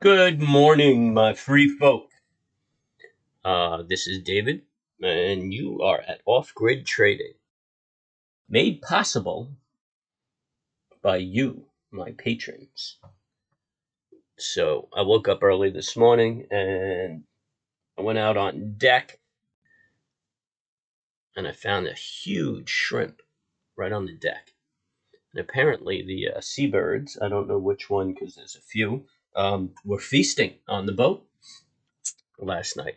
Good morning, my free folk. This is David, and you are at Off-Grid Trading, made possible by you, my patrons. So I woke up early this morning, and I went out on deck, and I found a huge shrimp right on the deck. And apparently the seabirds, I don't know which one because there's a few, were feasting on the boat last night.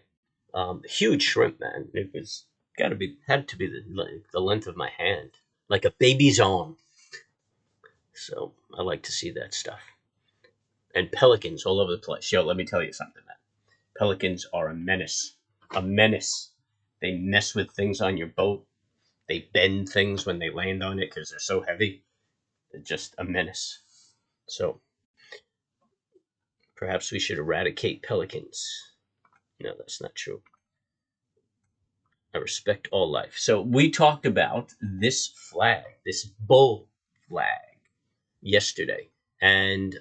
Huge shrimp, man. It was had to be the length of my hand, like a baby's arm. So I like to see that stuff. And pelicans all over the place. Yo, let me tell you something, man. Pelicans are a menace. A menace. They mess with things on your boat. They bend things when they land on it because they're so heavy. They're just a menace. So perhaps we should eradicate pelicans. No, that's not true. I respect all life. So we talked about this flag, this bull flag, yesterday, and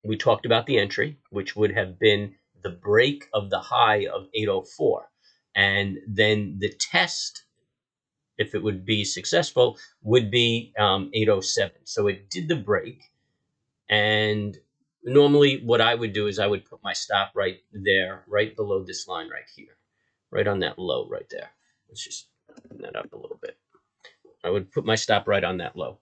we talked about the entry, which would have been the break of the high of 804, and then the test, if it would be successful, would be 807. So it did the break, and normally what I would do is I would put my stop right there, right below this line right here. Right on that low right there. Let's just open that up a little bit. I would put my stop right on that low.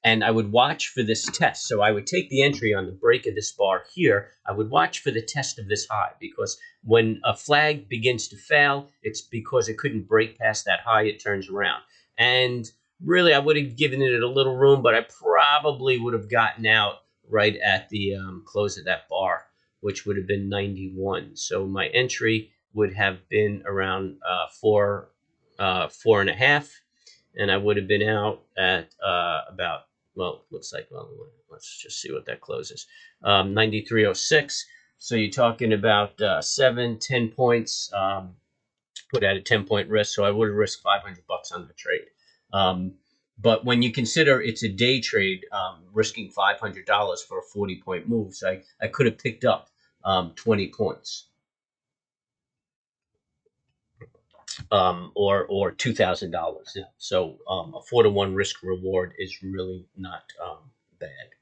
And I would watch for this test. So I would take the entry on the break of this bar here. I would watch for the test of this high, because when a flag begins to fail, it's because it couldn't break past that high. It turns around. And really, I would have given it a little room, but I probably would have gotten out right at the close of that bar, which would have been 91. So my entry would have been around 4.5, and I would have been out at about, well, looks like, well, let's just see what that closes, 93.06. So you're talking about 7-10 points, put at a 10-point risk. So I would have risked $500 on the trade. But when you consider it's a day trade, risking $500 for a 40-point move, so I could have picked up 20 points. Or $2,000. So a 4-to-1 risk reward is really not bad.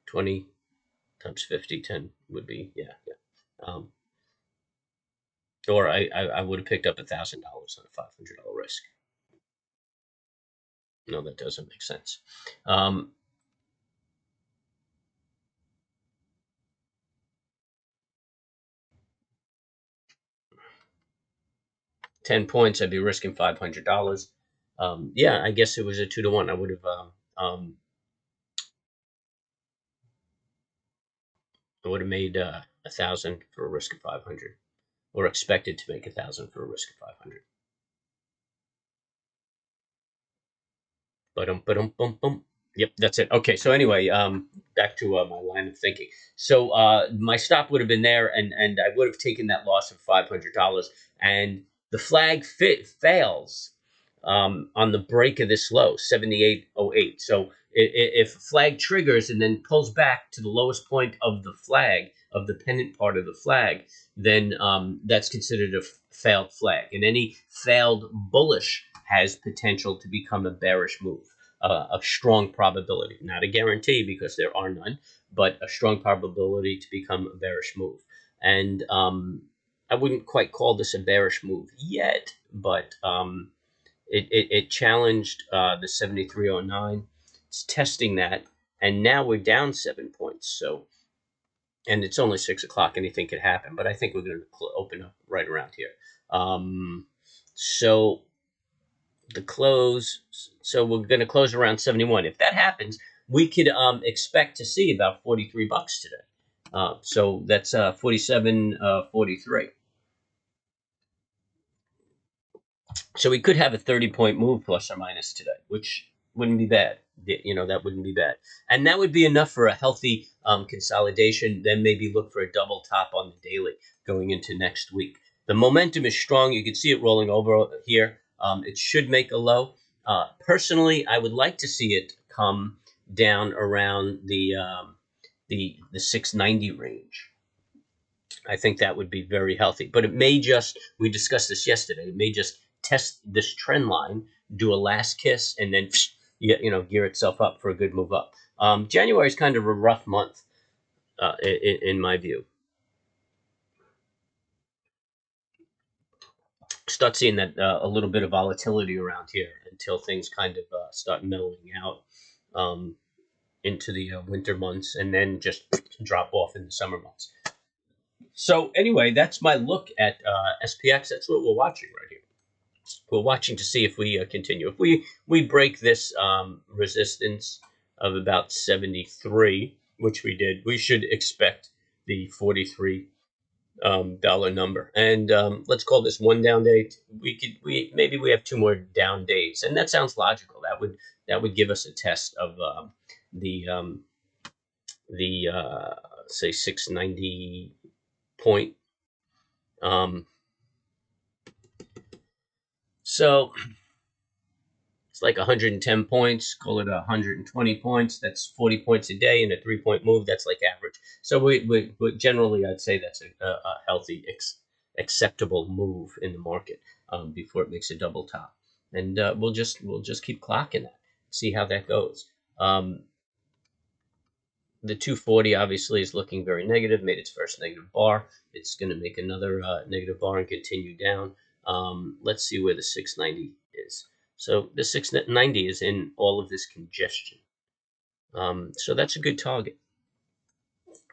20 times 50, 10 would be, yeah. Or I would have picked up $1,000 on a $500 risk. No, that doesn't make sense. 10 points, I'd be risking $500. Yeah, I guess it was a 2-to-1. I would have made 1,000 for a risk of 500, or expected to make 1,000 for a risk of 500. Yep, that's it. Okay, so anyway, back to my line of thinking. So my stop would have been there, and I would have taken that loss of $500, and the flag fails on the break of this low, 78.08. So if flag triggers and then pulls back to the lowest point of the flag, of the pennant part of the flag, then that's considered a failed flag. And any failed bullish has potential to become a bearish move. A strong probability, not a guarantee because there are none, but a strong probability to become a bearish move. And I wouldn't quite call this a bearish move yet, but it challenged the 73.09. It's testing that, and now we're down 7 points. So, and it's only 6 o'clock. Anything could happen, but I think we're going to open up right around here. So the close, so we're going to close around 71. If that happens, we could expect to see about $43 today. So that's 47.43. So we could have a 30-point move plus or minus today, which wouldn't be bad. That wouldn't be bad. And that would be enough for a healthy consolidation. Then maybe look for a double top on the daily going into next week. The momentum is strong. You can see it rolling over here. It should make a low. Personally, I would like to see it come down around the the 690 range. I think that would be very healthy. But it may just, we discussed this yesterday, it may just test this trend line, do a last kiss, and then gear itself up for a good move up. January is kind of a rough month in my view. Start seeing that a little bit of volatility around here until things kind of start mellowing out into the winter months, and then just drop off in the summer months. So anyway, that's my look at SPX. That's what we're watching right here. We're watching to see if we continue. If we break this resistance of about 73, which we did, we should expect the 43 dollar number. And let's call this one down day. Maybe we have 2 more down days, and that sounds logical. That would give us a test of the say 690 point. So it's like 110 points, call it 120 points. That's 40 points a day in a 3-point move. That's like average. So we generally, I'd say that's a healthy, acceptable move in the market before it makes a double top. And we'll just keep clocking that, see how that goes. The 240 obviously is looking very negative, made its first negative bar. It's going to make another negative bar and continue down. Let's see where the 690 is. So the 690 is in all of this congestion. So that's a good target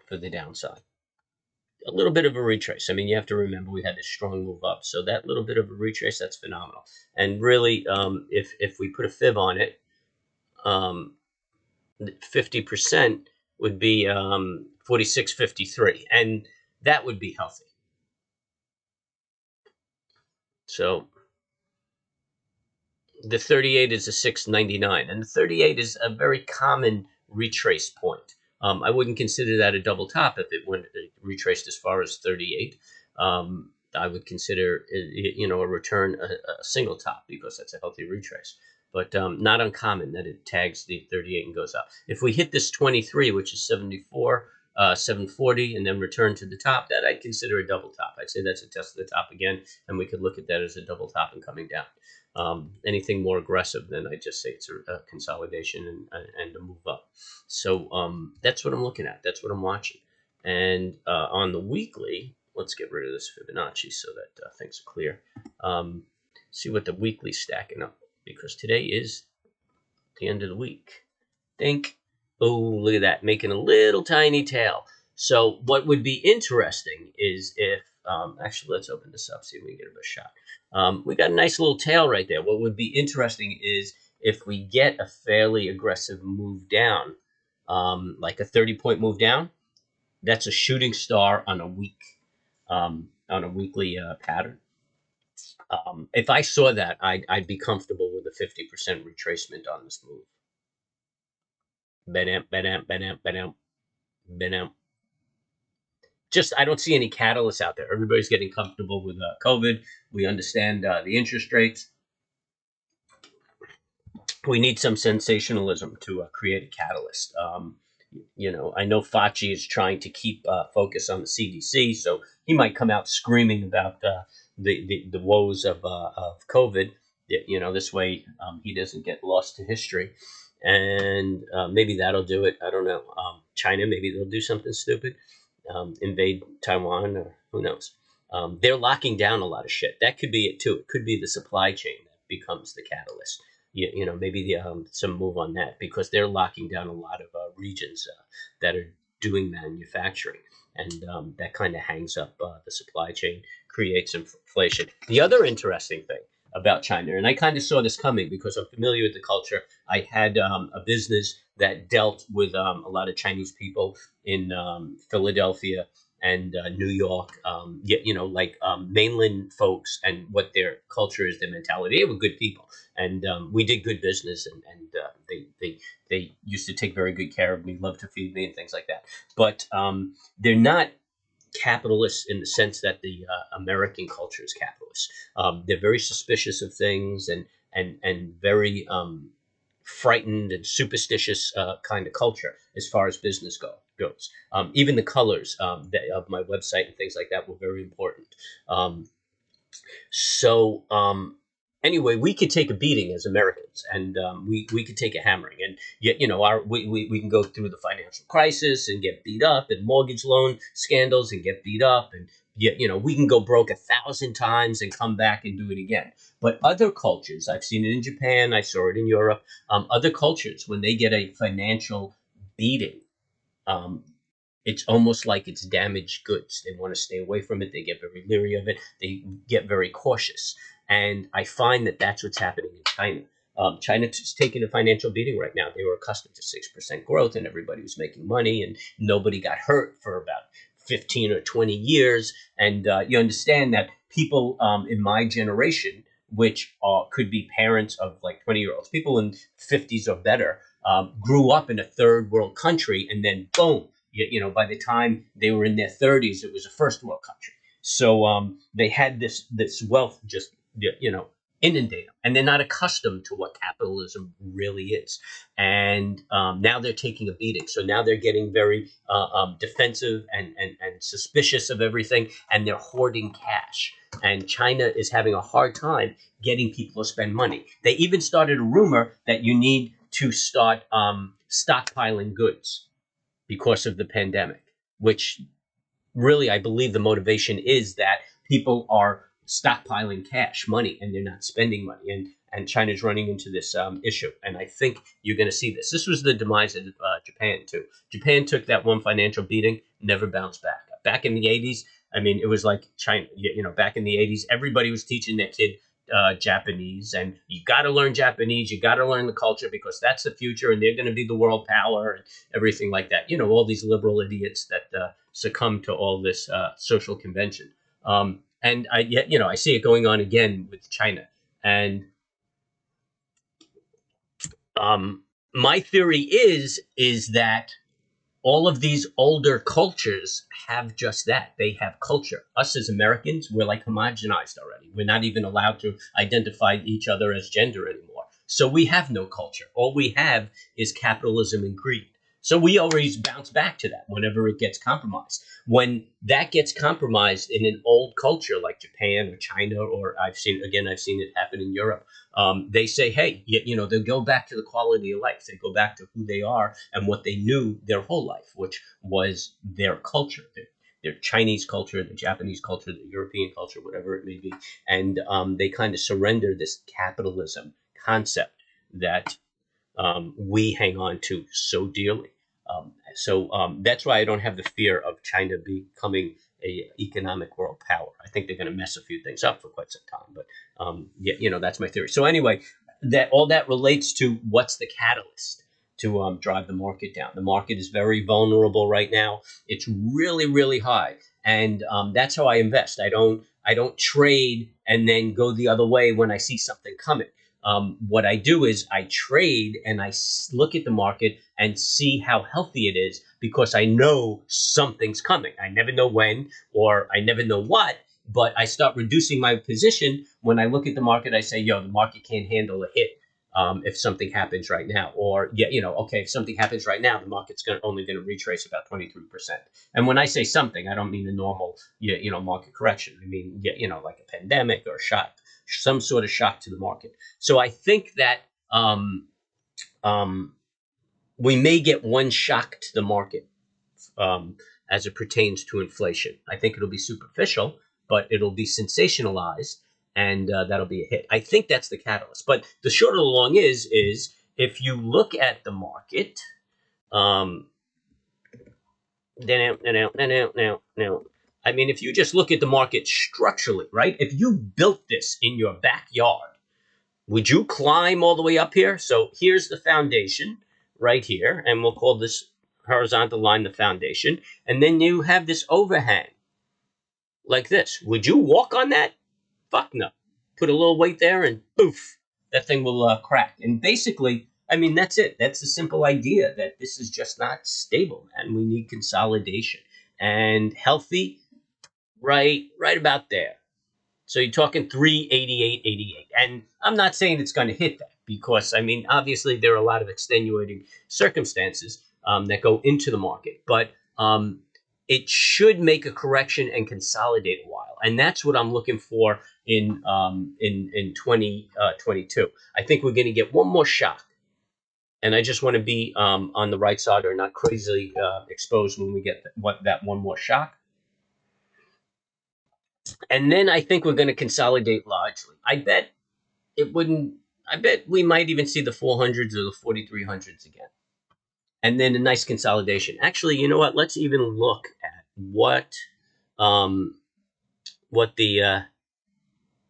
for the downside. A little bit of a retrace. I mean, you have to remember we had this strong move up. So that little bit of a retrace, that's phenomenal. And really, if we put a fib on it, 50% would be 46.53. And that would be healthy. So the 38 is a 699, and the 38 is a very common retrace point. I wouldn't consider that a double top if it went retraced as far as 38. I would consider a return a single top, because that's a healthy retrace. But not uncommon that it tags the 38 and goes up. If we hit this 23, which is 74, 740, and then return to the top, that I'd consider a double top. I'd say that's a test of the top again, and we could look at that as a double top and coming down. Anything more aggressive, then I'd just say it's a consolidation and a move up. So that's what I'm looking at. That's what I'm watching. And on the weekly, let's get rid of this Fibonacci so that things are clear. See what the weekly's stacking up, because today is the end of the week. Think, oh, look at that, making a little tiny tail. So what would be interesting is if, actually, let's open this up, see if we can get a shot. We got a nice little tail right there. What would be interesting is if we get a fairly aggressive move down, like a 30-point move down. That's a shooting star on a weekly pattern. If I saw that, I'd be comfortable with a 50% retracement on this move. Benamp, benamp, benamp, benamp, benamp. Just, I don't see any catalysts out there. Everybody's getting comfortable with COVID. We understand the interest rates. We need some sensationalism to create a catalyst. I know Fauci is trying to keep focus on the CDC, so he might come out screaming about the woes of COVID. This way he doesn't get lost to history, and maybe that'll do it. I don't know. China, maybe they'll do something stupid, invade Taiwan, or who knows. They're locking down a lot of shit. That could be it too. It could be the supply chain that becomes the catalyst. Maybe some move on that, because they're locking down a lot of regions that are doing manufacturing, and that kind of hangs up the supply chain, creates inflation. The other interesting thing about China, and I kind of saw this coming because I'm familiar with the culture. I had a business that dealt with a lot of Chinese people in Philadelphia and New York, mainland folks, and what their culture is, their mentality. They were good people, and we did good business, and they used to take very good care of me, loved to feed me, and things like that. But they're not capitalists in the sense that the American culture is capitalist. They're very suspicious of things, and very frightened and superstitious kind of culture as far as business go. goats. Even the colors of my website and things like that were very important. Um, so anyway, we could take a beating as Americans, and we could take a hammering, and yet we can go through the financial crisis and get beat up, and mortgage loan scandals and get beat up, and yet we can go broke 1,000 times and come back and do it again. But other cultures, I've seen it in Japan, I saw it in Europe. Other cultures, when they get a financial beating, um, it's almost like it's damaged goods. They want to stay away from it. They get very leery of it. They get very cautious. And I find that that's what's happening in China. China's taking a financial beating right now. They were accustomed to 6% growth, and everybody was making money, and nobody got hurt for about 15 or 20 years. And you understand that people in my generation, which could be parents of like 20-year-olds, people in 50s or better, grew up in a third world country, and then boom, by the time they were in their 30s, it was a first world country. So they had this wealth just inundate them, and they're not accustomed to what capitalism really is. And now they're taking a beating. So now they're getting very defensive and suspicious of everything, and they're hoarding cash. And China is having a hard time getting people to spend money. They even started a rumor that you need to start stockpiling goods because of the pandemic, which really I believe the motivation is that people are stockpiling cash, money, and they're not spending money. And China's running into this issue. And I think you're going to see this. This was the demise of Japan, too. Japan took that one financial beating, never bounced back. Back in the 80s, I mean, it was like China. Back in the 80s, everybody was teaching their kid Japanese, and you got to learn Japanese. You got to learn the culture because that's the future, and they're going to be the world power and everything like that. All these liberal idiots that succumb to all this social convention. And I see it going on again with China. And my theory is that all of these older cultures have just that. They have culture. Us as Americans, we're like homogenized already. We're not even allowed to identify each other as gender anymore. So we have no culture. All we have is capitalism and greed. So we always bounce back to that whenever it gets compromised. When that gets compromised in an old culture like Japan or China, or I've seen it happen in Europe, they say, hey, they'll go back to the quality of life. They go back to who they are and what they knew their whole life, which was their culture, their Chinese culture, the Japanese culture, the European culture, whatever it may be. And they kind of surrender this capitalism concept that we hang on to so dearly. So that's why I don't have the fear of China becoming a economic world power. I think they're going to mess a few things up for quite some time, but that's my theory. So anyway, that relates to what's the catalyst to drive the market down. The market is very vulnerable right now. It's really, really high, and that's how I invest. I don't trade and then go the other way when I see something coming. What I do is I trade and I look at the market and see how healthy it is because I know something's coming. I never know when or I never know what, but I start reducing my position. When I look at the market, I say, the market can't handle a hit if something happens right now. Or, if something happens right now, the market's only going to retrace about 23%. And when I say something, I don't mean the normal, market correction. I mean, like a pandemic or a shock, some sort of shock to the market. So I think that we may get one shock to the market as it pertains to inflation. I think it'll be superficial, but it'll be sensationalized, and that'll be a hit. I think that's the catalyst. But the short of the long is if you look at the market, I mean, if you just look at the market structurally, right? If you built this in your backyard, would you climb all the way up here? So here's the foundation right here, and we'll call this horizontal line the foundation. And then you have this overhang like this. Would you walk on that? Fuck no. Put a little weight there and poof, that thing will crack. And basically, I mean, that's it. That's the simple idea that this is just not stable, man. We need consolidation. And healthy, right about there. So you're talking 388.88. And I'm not saying it's going to hit that because, I mean, obviously there are a lot of extenuating circumstances. that go into the market. But it should make a correction and consolidate a while, and that's what I'm looking for in 2022. I think we're going to get one more shock, and I just want to be on the right side or not crazily exposed when we get that one more shock. And then I think we're going to consolidate largely. I bet we might even see the 400s or the 4300s again. And then a nice consolidation. Actually, you know what? Let's even look at what the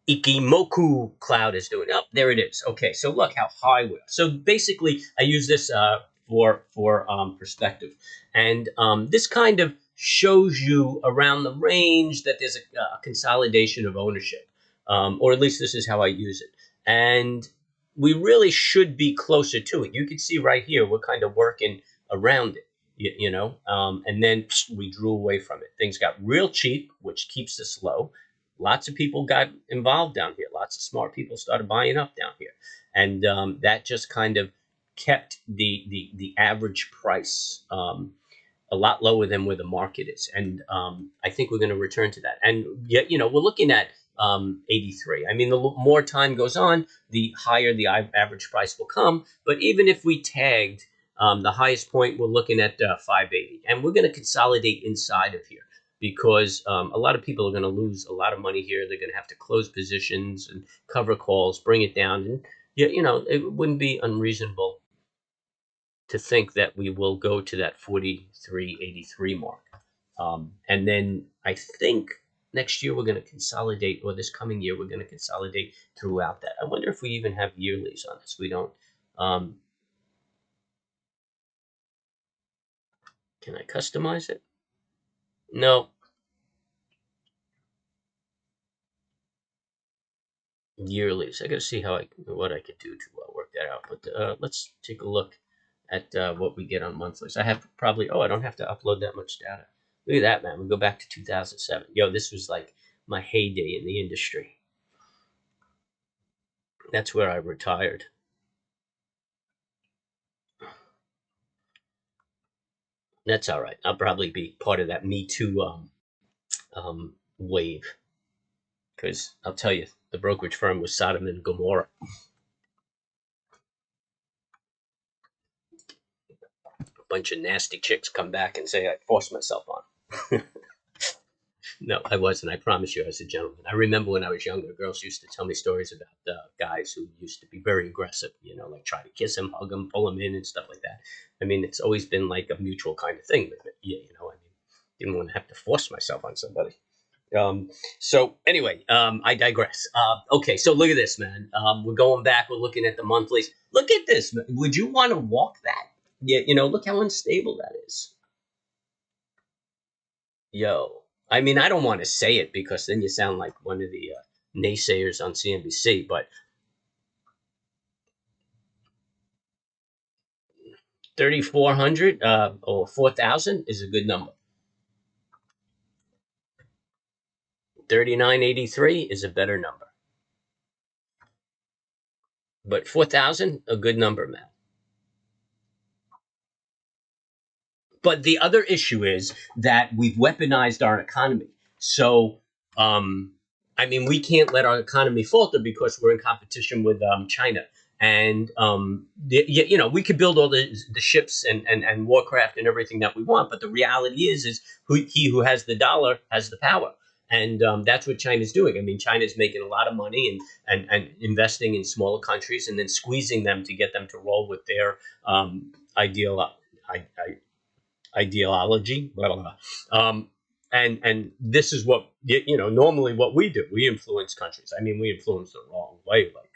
Ikimoku cloud is doing. Oh, there it is. Okay, so look how high we are. So basically, I use this for perspective, and this kind of shows you around the range that there's a consolidation of ownership, or at least this is how I use it. And we really should be closer to it. You can see right here, we're kind of working around it, you know, and then we drew away from it. Things got real cheap, which keeps us low. Lots of people got involved down here. Lots of smart people started buying up down here. And that just kind of kept the average price a lot lower than where the market is. And I think we're going to return to that. And yet, you know, we're looking at 83. I mean, the more time goes on, the higher the average price will come. But even if we tagged the highest point, we're looking at 580. And we're going to consolidate inside of here, because a lot of people are going to lose a lot of money here. They're going to have to close positions and cover calls, bring it down. And, you know, it wouldn't be unreasonable to think that we will go to that 43.83 mark. And then I think next year we're going to consolidate, or this coming year we're going to consolidate throughout that. I wonder if we even have yearlies on this. We don't. Can I customize it? No. Yearlies. I got to see what I could do to work that out. But let's take a look at what we get on monthlies. I have probably. Oh, I don't have to upload that much data. Look at that, man. We go back to 2007. Yo, this was like my heyday in the industry. That's where I retired. That's all right. I'll probably be part of that Me Too wave, because I'll tell you, the brokerage firm was Sodom and Gomorrah. A bunch of nasty chicks come back and say I forced myself on. No, I wasn't. I promise you, I was a gentleman. I remember when I was younger, girls used to tell me stories about guys who used to be very aggressive, you know, like try to kiss him, hug him, pull him in, and stuff like that. I mean, it's always been like a mutual kind of thing. But yeah, you know, I mean, didn't want to have to force myself on somebody. So anyway, I digress. Okay, so look at this, man. We're going back. We're looking at the monthlies. Look at this, man. Would you want to walk that? Yeah, you know, look how unstable that is. Yo, I mean, I don't want to say it because then you sound like one of the naysayers on CNBC, but 3,400 or 4,000 is a good number. 3,983 is a better number. But 4,000, a good number, man. But the other issue is that we've weaponized our economy. So, I mean, we can't let our economy falter because we're in competition with China. And, you know, we could build all the ships and warcraft and everything that we want. But the reality is he who has the dollar has the power. And that's what China's doing. I mean, China's making a lot of money and investing in smaller countries and then squeezing them to get them to roll with their ideology, blah, blah, blah. And this is what, you know, normally what we do. We influence countries. I mean, we influence the wrong way, like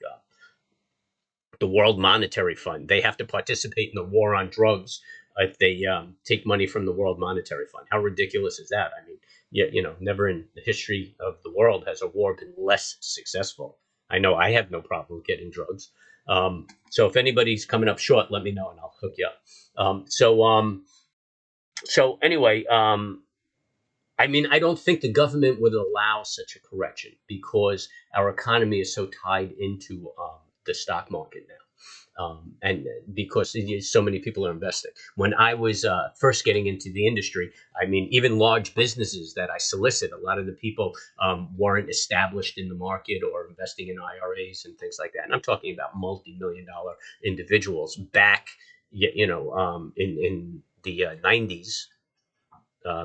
the World Monetary Fund. They have to participate in the war on drugs if they take money from the World Monetary Fund. How ridiculous is that? I mean, yeah, you know, never in the history of the world has a war been less successful. I know I have no problem getting drugs. So if anybody's coming up short, let me know and I'll hook you up. So anyway, I mean, I don't think the government would allow such a correction because our economy is so tied into the stock market now. And because so many people are investing. When I was first getting into the industry, I mean, even large businesses that I solicit, a lot of the people weren't established in the market or investing in IRAs and things like that. And I'm talking about multi-million-dollar individuals back, in the 90s,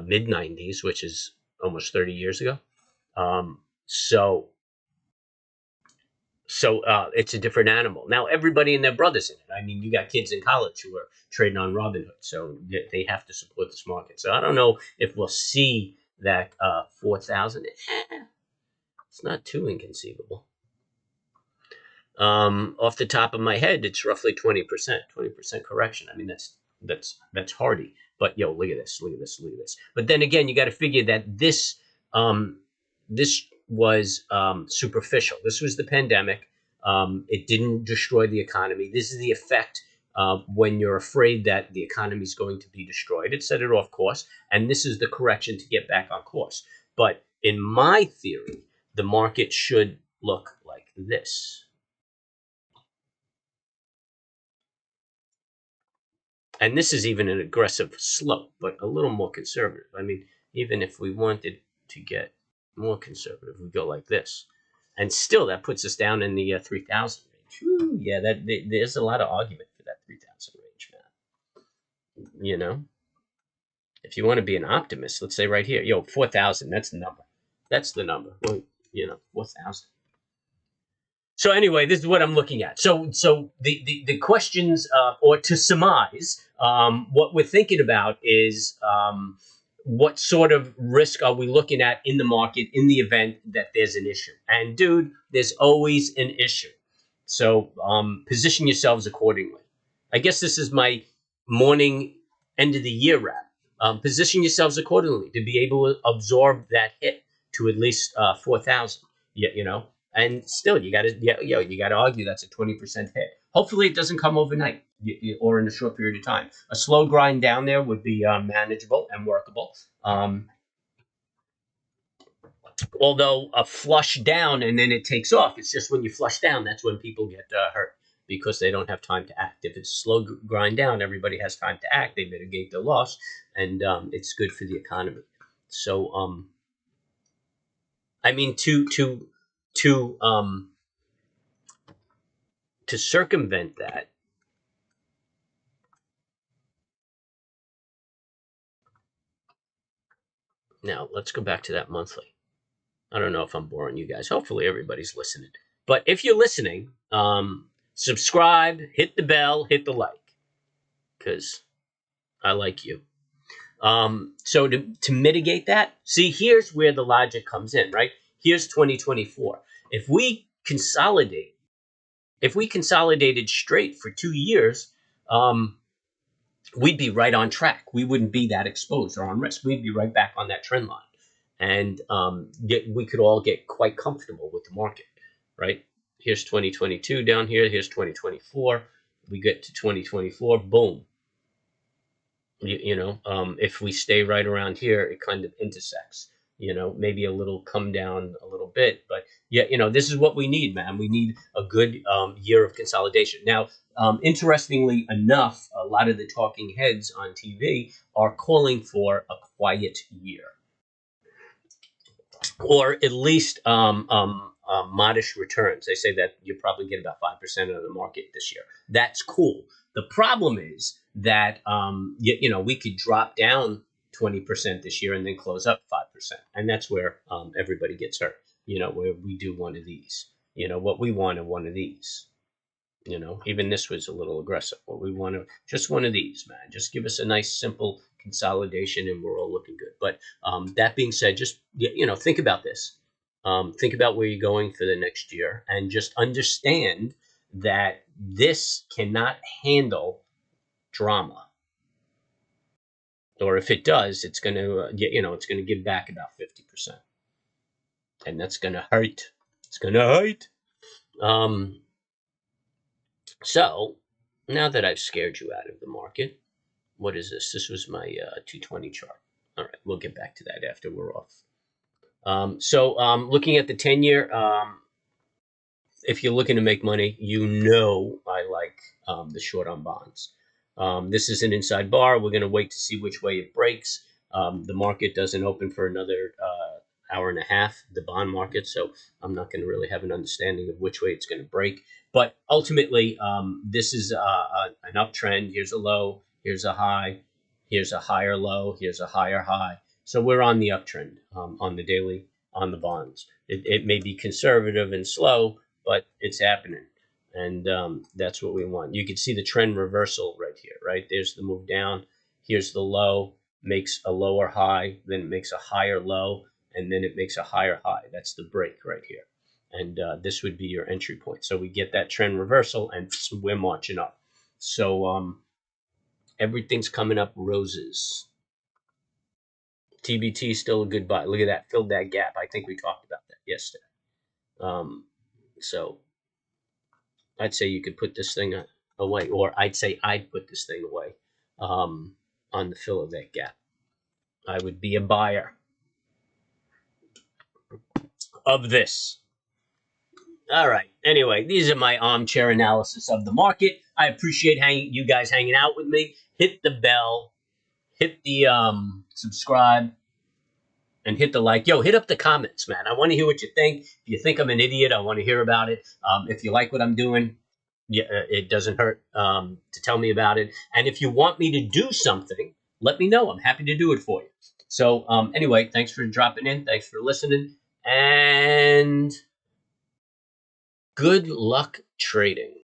mid 90s, which is almost 30 years ago. Um, so it's a different animal. Now everybody and their brothers in it. I mean, you got kids in college who are trading on Robinhood, so they have to support this market. So I don't know if we'll see that 4,000. It's not too inconceivable. Off the top of my head, it's roughly 20%, 20% correction. I mean, that's hardy. But look at this, look at this, look at this. But then again, you got to figure that this was superficial. This was the pandemic. It didn't destroy the economy. This is the effect when you're afraid that the economy is going to be destroyed. It set it off course, and this is the correction to get back on course. But in my theory, the market should look like this. And this is even an aggressive slope, but a little more conservative. I mean, even if we wanted to get more conservative, we go like this. And still, that puts us down in the 3,000 range. Whew, yeah, there's a lot of argument for that 3,000 range, man. If you want to be an optimist, let's say right here, 4,000, that's the number. That's the number. Well, 4,000. So anyway, this is what I'm looking at. So the questions, or to surmise, what we're thinking about is what sort of risk are we looking at in the market in the event that there's an issue? And dude, there's always an issue. So position yourselves accordingly. I guess this is my morning end of the year wrap. Position yourselves accordingly to be able to absorb that hit to at least 4,000. And still, you got to argue that's a 20% hit. Hopefully, it doesn't come overnight or in a short period of time. A slow grind down there would be manageable and workable. Although a flush down and then it takes off, it's just when you flush down, that's when people get hurt because they don't have time to act. If it's a slow grind down, everybody has time to act. They mitigate their loss, and it's good for the economy. So, I mean, to circumvent that, now let's go back to that monthly. I don't know if I'm boring you guys. Hopefully everybody's listening. But if you're listening, subscribe, hit the bell, hit the like, because I like you. So to mitigate that, see, here's where the logic comes in, right? Here's 2024. If we consolidated straight for 2 years, we'd be right on track. We wouldn't be that exposed or on risk. We'd be right back on that trend line. And we could all get quite comfortable with the market, right? Here's 2022 down here. Here's 2024. We get to 2024, boom. If we stay right around here, it kind of intersects. Maybe a little come down a little bit, but this is what we need, man. We need a good year of consolidation. Now, interestingly enough, a lot of the talking heads on TV are calling for a quiet year, or at least modest returns. They say that you probably get about 5% of the market this year. That's cool. The problem is that we could drop down 20% this year and then close up 5%, and that's where everybody gets hurt. Where we do one of these. What we want are one of these. Even this was a little aggressive. What we want to just one of these, man. Just give us a nice, simple consolidation, and we're all looking good. But that being said, just think about this. Think about where you're going for the next year, and just understand that this cannot handle drama. Or if it does, it's going to, it's going to give back about 50%, and that's going to hurt. It's going to hurt. So now that I've scared you out of the market, what is this? This was my 220 chart. All right, we'll get back to that after we're off. Looking at the 10-year, if you're looking to make money, I like like the short on bonds. This is an inside bar. We're going to wait to see which way it breaks. The market doesn't open for another hour and a half, the bond market, so I'm not going to really have an understanding of which way it's going to break. But ultimately, this is an uptrend. Here's a low, here's a high, here's a higher low, here's a higher high. So we're on the uptrend on the daily, on the bonds. It may be conservative and slow, but it's happening. And that's what we want. You can see the trend reversal right here, right? There's the move down. Here's the low, makes a lower high, then it makes a higher low, and then it makes a higher high. That's the break right here. And this would be your entry point. So we get that trend reversal, and we're marching up. So everything's coming up roses. TBT still a good buy. Look at that. Filled that gap. I think we talked about that yesterday. So I'd say you could put this thing away, or I'd say I'd put this thing away on the fill of that gap. I would be a buyer of this. All right. Anyway, these are my armchair analysis of the market. I appreciate you guys hanging out with me. Hit the bell, hit the subscribe, and hit the like. Yo, hit up the comments, man. I want to hear what you think. If you think I'm an idiot, I want to hear about it. If you like what I'm doing, yeah, it doesn't hurt to tell me about it. And if you want me to do something, let me know. I'm happy to do it for you. So anyway, thanks for dropping in. Thanks for listening. And good luck trading.